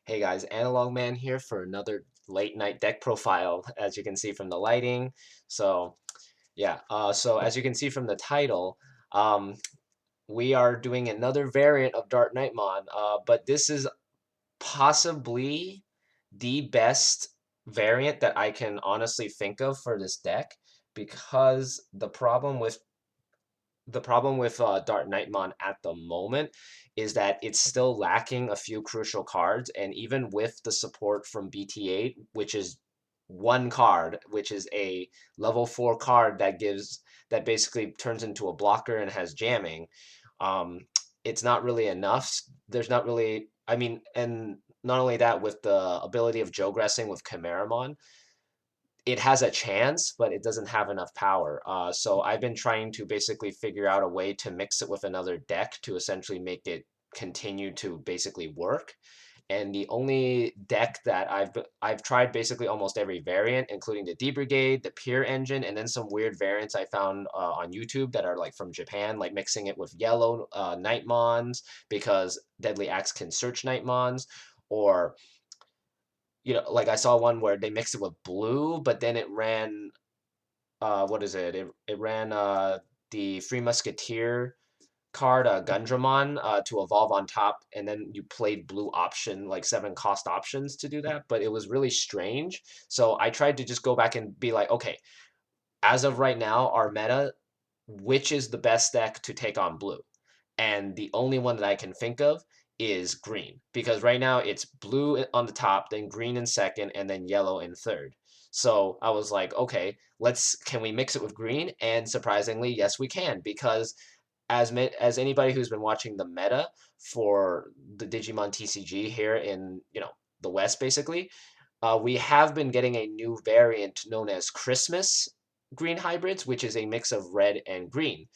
Hey guys, Analog Man here for another late night deck profile, as you can see from the lighting. So so as you can see from the title, um, we are doing another variant of DarkKnightmon, but this is possibly the best variant that I can honestly think of for this deck because the problem with DarkKnightmon at the moment is that it's still lacking a few crucial cards, and even with the support from BT8, which is one card, which is a level 4 card that basically turns into a blocker and has jamming, um, it's not really enough. There's not really, I mean, and not only that, with the ability of Jogressing with Chimeramon, it has a chance, but it doesn't have enough power. So I've been trying to basically figure out a way to mix it with another deck to essentially make it continue to basically work. And the only deck that I've tried basically almost every variant, including the D Brigade, the Pure Engine, and then some weird variants I found on YouTube that are like from Japan, like mixing it with yellow Nightmons because Deadly Axe can search Nightmons, or like I saw one where they mixed it with blue, but then it ran what is it? It ran the Free Musketeer card, Gundramon, to evolve on top, and then you played blue option, like 7 cost options to do that, but it was really strange. So I tried to just go back and be like, okay, as of right now, our meta, which is the best deck to take on blue? And the only one that I can think of is green, because right now it's blue on the top, then green in second, and then yellow in third. So I was like, okay, can we mix it with green? And surprisingly, yes, we can, because as anybody who's been watching the meta for the Digimon TCG here in the West, basically, we have been getting a new variant known as Christmas green hybrids, which is a mix of red and green.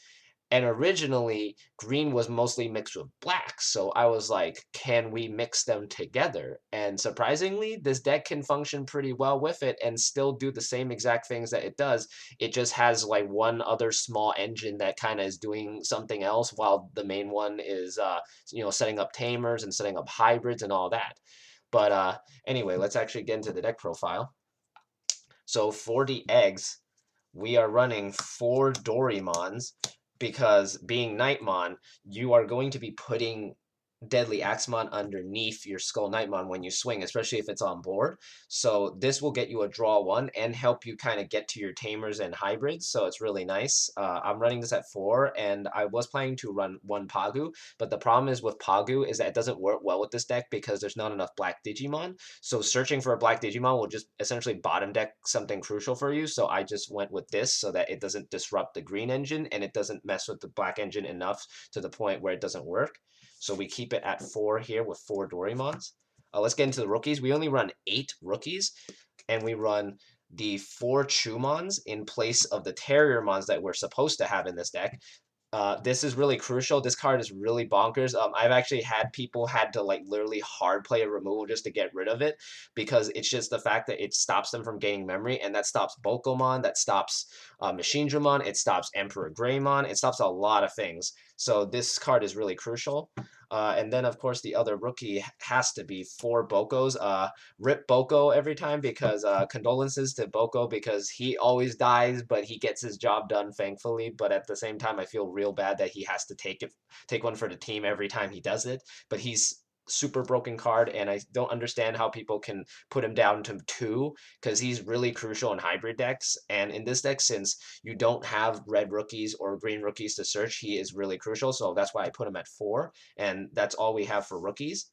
And originally, green was mostly mixed with black. So I was like, can we mix them together? And surprisingly, this deck can function pretty well with it and still do the same exact things that it does. It just has like one other small engine that kind of is doing something else while the main one is, setting up tamers and setting up hybrids and all that. But anyway, let's actually get into the deck profile. So for the eggs, we are running 4 Dorymons because being Nightmon, you are going to be putting Deadly Axemon underneath your Skull Nightmon when you swing, especially if it's on board. So this will get you a draw 1 and help you kind of get to your Tamers and Hybrids, so it's really nice. I'm running this at 4, and I was planning to run 1 Pagu, but the problem is with Pagu is that it doesn't work well with this deck because there's not enough Black Digimon. So searching for a Black Digimon will just essentially bottom deck something crucial for you, so I just went with this so that it doesn't disrupt the green engine and it doesn't mess with the black engine enough to the point where it doesn't work. So we keep it at 4 here with 4 Dorymons. Let's get into the rookies. We only run 8 rookies, and we run the 4 Chumons in place of the Terriermons that we're supposed to have in this deck. This is really crucial. This card is really bonkers. I've actually had people had to like literally hard play a removal just to get rid of it because it's just the fact that it stops them from gaining memory, and that stops Bokomon, that stops Machine Dramon, it stops Emperor Greymon, it stops a lot of things. So this card is really crucial. And then, of course, the other rookie has to be 4 Bokos. Rip Boko every time because condolences to Boko because he always dies, but he gets his job done, thankfully. But at the same time, I feel real bad that he has to take one for the team every time he does it. But he's super broken card, and I don't understand how people can put him down to 2 because he's really crucial in hybrid decks. And in this deck, since you don't have red rookies or green rookies to search, he is really crucial. So that's why I put him at 4, and that's all we have for rookies.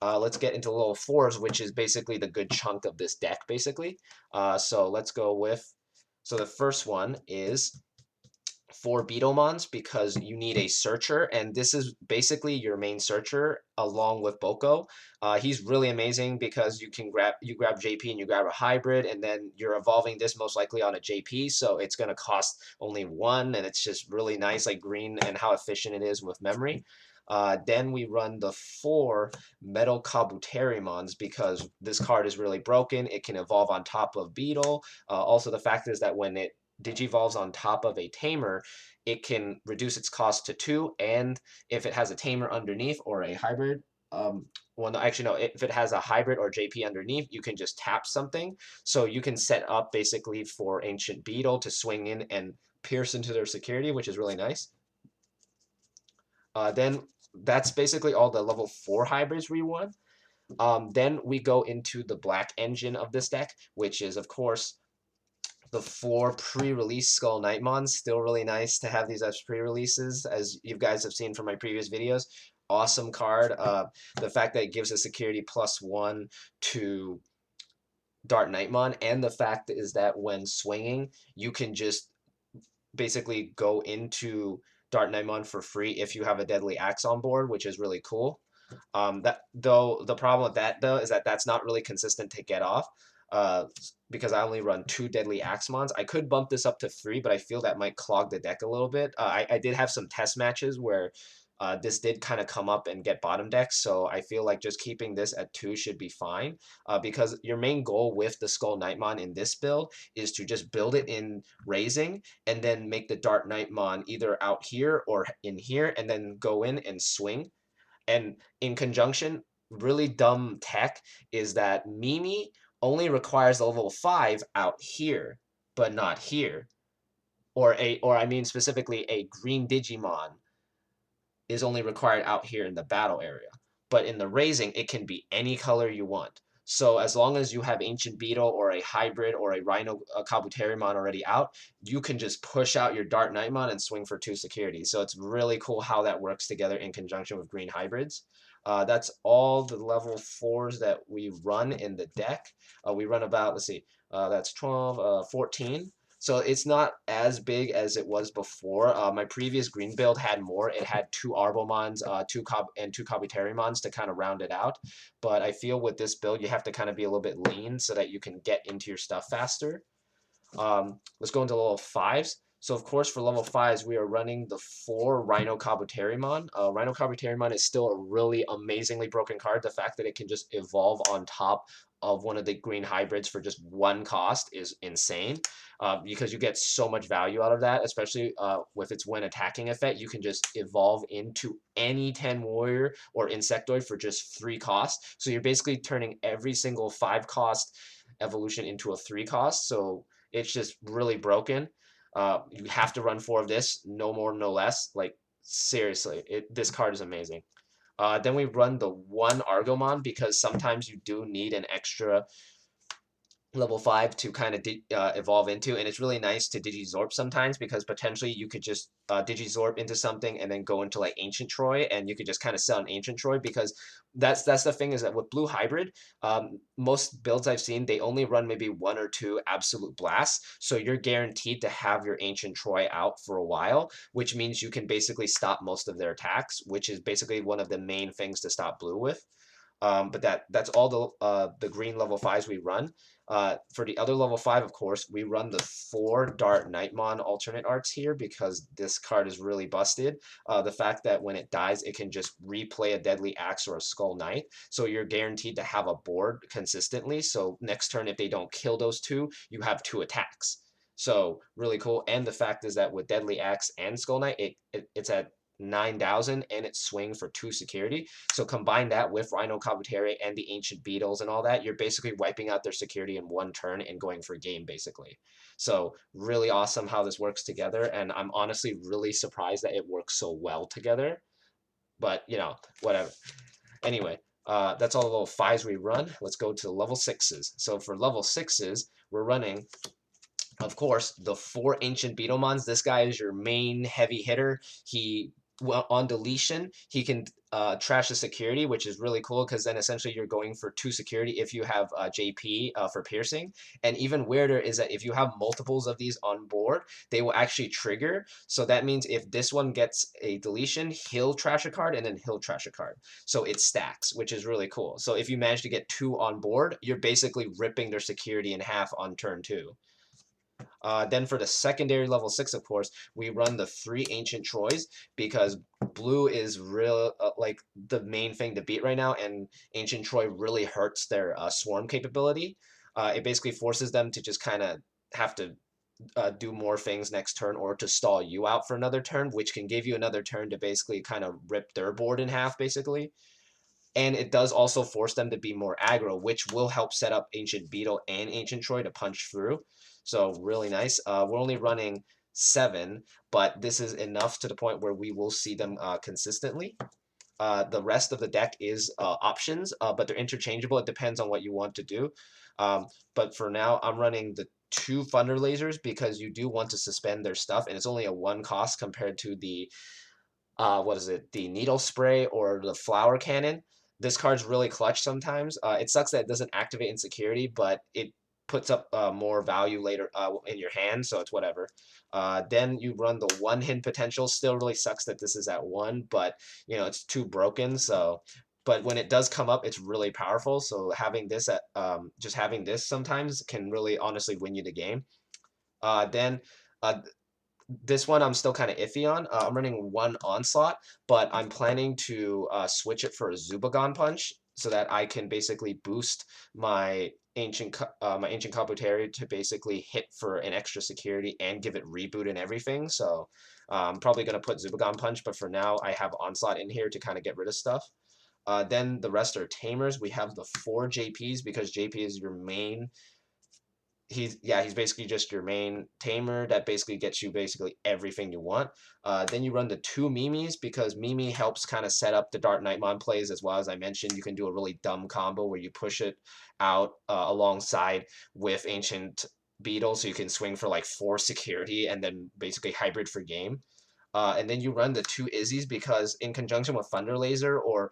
Let's get into level 4s, which is basically the good chunk of this deck, basically. So let's go with, so the first one is 4 Beetlemons because you need a searcher, and this is basically your main searcher along with Boko. He's really amazing because you grab JP and you grab a hybrid, and then you're evolving this most likely on a JP, so it's gonna cost only 1, and it's just really nice, like green and how efficient it is with memory. Then we run the 4 Metal Kabuterimons because this card is really broken. It can evolve on top of Beetle. Also, the fact is that when it digivolves on top of a tamer, it can reduce its cost to 2, and if it has a tamer underneath or a hybrid, well, no, actually, no. If it has a hybrid or JP underneath, you can just tap something. So you can set up basically for Ancient Beetle to swing in and pierce into their security, which is really nice. Then that's basically all the level 4 hybrids we won. Then we go into the black engine of this deck, which is, of course, the 4 pre-release Skull-Knightmons. Still really nice to have these as pre-releases, as you guys have seen from my previous videos. Awesome card. The fact that it gives a security +1 to DarkKnightmon, and the fact is that when swinging, you can just basically go into DarkKnightmon for free if you have a Deadly Axe on board, which is really cool. That though the problem with that though is that that's not really consistent to get off. Uh, because I only run 2 Deadly Axe mons. I could bump this up to 3, but I feel that might clog the deck a little bit. I did have some test matches where this did kind of come up and get bottom decks, so I feel like just keeping this at 2 should be fine. Because your main goal with the Skull-Knightmon in this build is to just build it in raising and then make the DarkKnightmon either out here or in here and then go in and swing. And in conjunction, really dumb tech is that Mimi only requires a level 5 out here, but not here. Or I mean specifically a green Digimon is only required out here in the battle area. But in the raising, it can be any color you want. So as long as you have Ancient Beetle or a hybrid or a Rhino Kabuterimon already out, you can just push out your DarkKnightmon and swing for 2 security. So it's really cool how that works together in conjunction with green hybrids. That's all the level 4s that we run in the deck. We run about, let's see, that's 12, 14. So it's not as big as it was before. My previous green build had more. It had 2 Arbomons, 2 Kabuterimons to kind of round it out. But I feel with this build, you have to kind of be a little bit lean so that you can get into your stuff faster. Let's go into level 5s. So of course for level 5s, we are running the 4 Rhino Kabuterimon. Rhino Kabuterimon is still a really amazingly broken card. The fact that it can just evolve on top of one of the green hybrids for just 1 cost is insane. Because you get so much value out of that, especially with its when attacking effect. You can just evolve into any 10 warrior or insectoid for just 3 costs. So you're basically turning every single 5 cost evolution into a 3 cost. So it's just really broken. You have to run 4 of this, no more, no less. Like seriously, this card is amazing. Then we run the 1 Argomon because sometimes you do need an extra level 5 to kind of evolve into, and it's really nice to Digizorp sometimes because potentially you could just Digizorp into something and then go into like Ancient Troy, and you could just kind of sell an Ancient Troy because that's the thing is that with Blue Hybrid, most builds I've seen, they only run maybe 1 or 2 Absolute Blasts, so you're guaranteed to have your Ancient Troy out for a while, which means you can basically stop most of their attacks, which is basically one of the main things to stop Blue with. But that's all the green level 5s we run. For the other level 5, of course, we run the 4 DarkKnightmon alternate arts here because this card is really busted. The fact that when it dies, it can just replay a Deadly Axe or a Skull Knight. So you're guaranteed to have a board consistently. So next turn, if they don't kill those 2, you have 2 attacks. So really cool. And the fact is that with Deadly Axe and Skull Knight, it's at 9,000 and it swings for 2 security. So combine that with Rhino Kabuteri and the Ancient Beetles and all that, you're basically wiping out their security in 1 turn and going for game basically. So really awesome how this works together, and I'm honestly really surprised that it works so well together. But you know, whatever. Anyway, that's all the level 5s we run. Let's go to level 6s. So for level 6s, we're running, of course, the 4 Ancient Beetlemons. This guy is your main heavy hitter. He, well, on deletion, he can trash the security, which is really cool because then essentially you're going for 2 security if you have JP for piercing. And even weirder is that if you have multiples of these on board, they will actually trigger. So that means if this one gets a deletion, he'll trash a card and then he'll trash a card. So it stacks, which is really cool. So if you manage to get 2 on board, you're basically ripping their security in half on turn 2. Then for the secondary level 6, of course, we run the 3 Ancient Troys because blue is real like the main thing to beat right now, and Ancient Troy really hurts their swarm capability. It basically forces them to just kind of have to do more things next turn or to stall you out for another turn, which can give you another turn to basically kind of rip their board in half, basically. And it does also force them to be more aggro, which will help set up Ancient Beetle and Ancient Troy to punch through. So really nice. We're only running 7, but this is enough to the point where we will see them consistently. The rest of the deck is options, but they're interchangeable. It depends on what you want to do. But for now, I'm running the 2 Thunder Lasers because you do want to suspend their stuff, and it's only a 1 cost compared to the what is it, the needle spray or the flower cannon. This card's really clutch sometimes. It sucks that it doesn't activate in security, but it puts up more value later in your hand, so it's whatever. Then you run the 1 hit potential. Still really sucks that this is at 1, but you know it's too broken. So, but when it does come up, it's really powerful. So having this at just having this sometimes can really honestly win you the game. Then uh, this one I'm still kind of iffy on. I'm running 1 Onslaught, but I'm planning to switch it for a Zubagon Punch so that I can basically boost my Ancient Kabuteru to basically hit for an extra security and give it reboot and everything. So I'm probably going to put Zubagon Punch, but for now I have Onslaught in here to kind of get rid of stuff. Then the rest are Tamers. We have the 4 JPs because JP is your main he's basically just your main tamer that basically gets you basically everything you want. Then you run the 2 Mimis because Mimi helps kind of set up the DarkKnightmon plays as well. As I mentioned, you can do a really dumb combo where you push it out alongside with Ancient Beetle so you can swing for like 4 security and then basically hybrid for game. And then you run the 2 Izzies because in conjunction with Thunder Laser or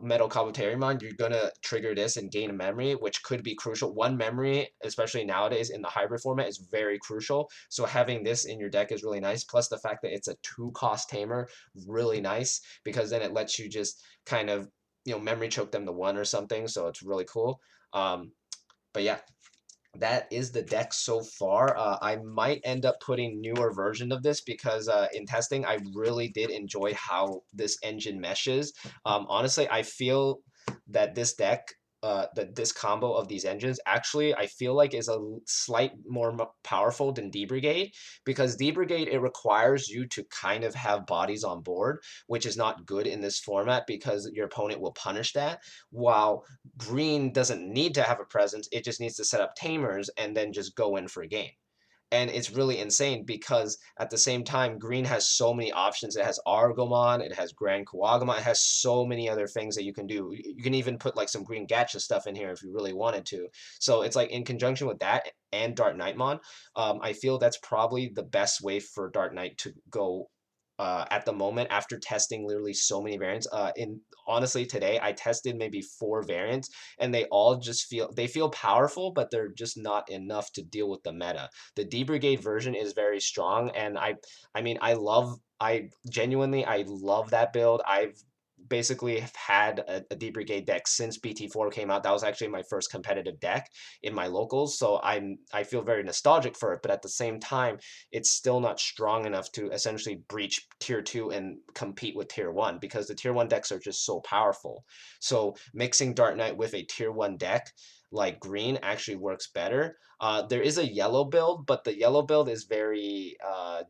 Metal Kabuterimon, you're gonna trigger this and gain a memory, which could be crucial. 1 memory, especially nowadays in the hybrid format, is very crucial. So having this in your deck is really nice. Plus the fact that it's a 2-cost tamer, really nice because then it lets you just kind of memory choke them to 1 or something. So it's really cool. But yeah, that is the deck so far. I might end up putting newer version of this because in testing, I really did enjoy how this engine meshes. Honestly, I feel that this deck, that this combo of these engines, actually, I feel like is a slight more powerful than D Brigade because D Brigade it requires you to kind of have bodies on board, which is not good in this format because your opponent will punish that. While green doesn't need to have a presence, it just needs to set up tamers and then just go in for a game. And it's really insane because at the same time, green has so many options. It has Argomon, it has Grand Kuwagama, it has so many other things that you can do. You can even put like some green gacha stuff in here if you really wanted to. So it's like in conjunction with that and DarkKnightmon, I feel that's probably the best way for Dark Knight to go at the moment after testing literally so many variants. In honestly today I tested maybe 4 variants and they all just feel powerful, but they're just not enough to deal with the meta. The D Brigade version is very strong, and I mean I genuinely I love that build. I've basically had a D Brigade deck since BT4 came out. That was actually my first competitive deck in my locals, so I feel very nostalgic for it. But at the same time, it's still not strong enough to essentially breach tier 2 and compete with tier 1 because the tier 1 decks are just so powerful. So mixing Dark Knight with a tier 1 deck like green actually works better. There is a yellow build, but the yellow build is very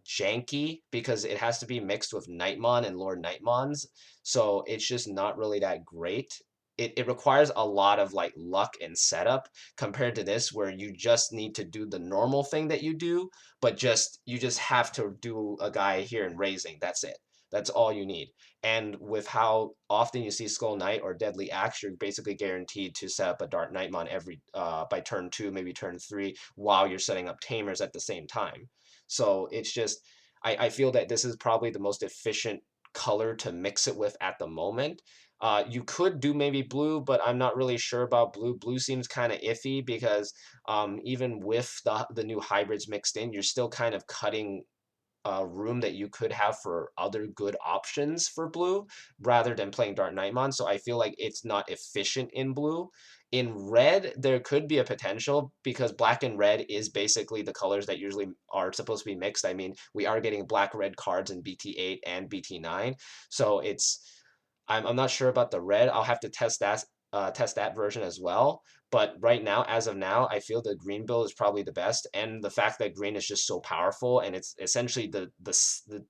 janky because it has to be mixed with Nightmon and Lord Nightmons. So it's just not really that great. It requires a lot of like luck and setup compared to this where you just need to do the normal thing that you do, but you just have to do a guy here in raising. That's it. That's all you need. And with how often you see Skull Knight or Deadly Axe, you're basically guaranteed to set up a Dark Nightmon every by turn 2, maybe turn 3, while you're setting up Tamers at the same time. So it's just I feel that this is probably the most efficient color to mix it with at the moment. You could do maybe blue, but I'm not really sure about blue. Blue seems kind of iffy because even with the new hybrids mixed in, you're still kind of cutting room that you could have for other good options for blue rather than playing DarkKnightmon. So I feel like it's not efficient in blue. In red, there could be a potential because black and red is basically the colors that usually are supposed to be mixed. I mean, we are getting black red cards in BT8 and BT9. So I'm not sure about the red. I'll have to test that test that version as well. But right now, as of now, I feel the green build is probably the best, and the fact that green is just so powerful, and it's essentially the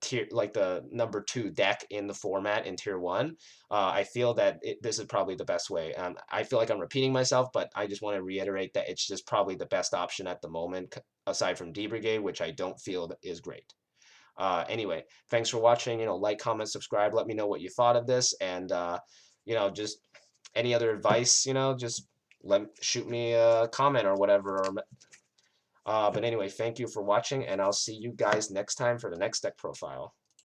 tier, like the number 2 deck in the format in tier 1. I feel that this is probably the best way. I feel like I'm repeating myself, but I just want to reiterate that it's just probably the best option at the moment, aside from D Brigade, which I don't feel is great. Anyway, thanks for watching. Like, comment, subscribe. Let me know what you thought of this, and just any other advice. Just shoot me a comment or whatever. But anyway, thank you for watching, and I'll see you guys next time for the next deck profile.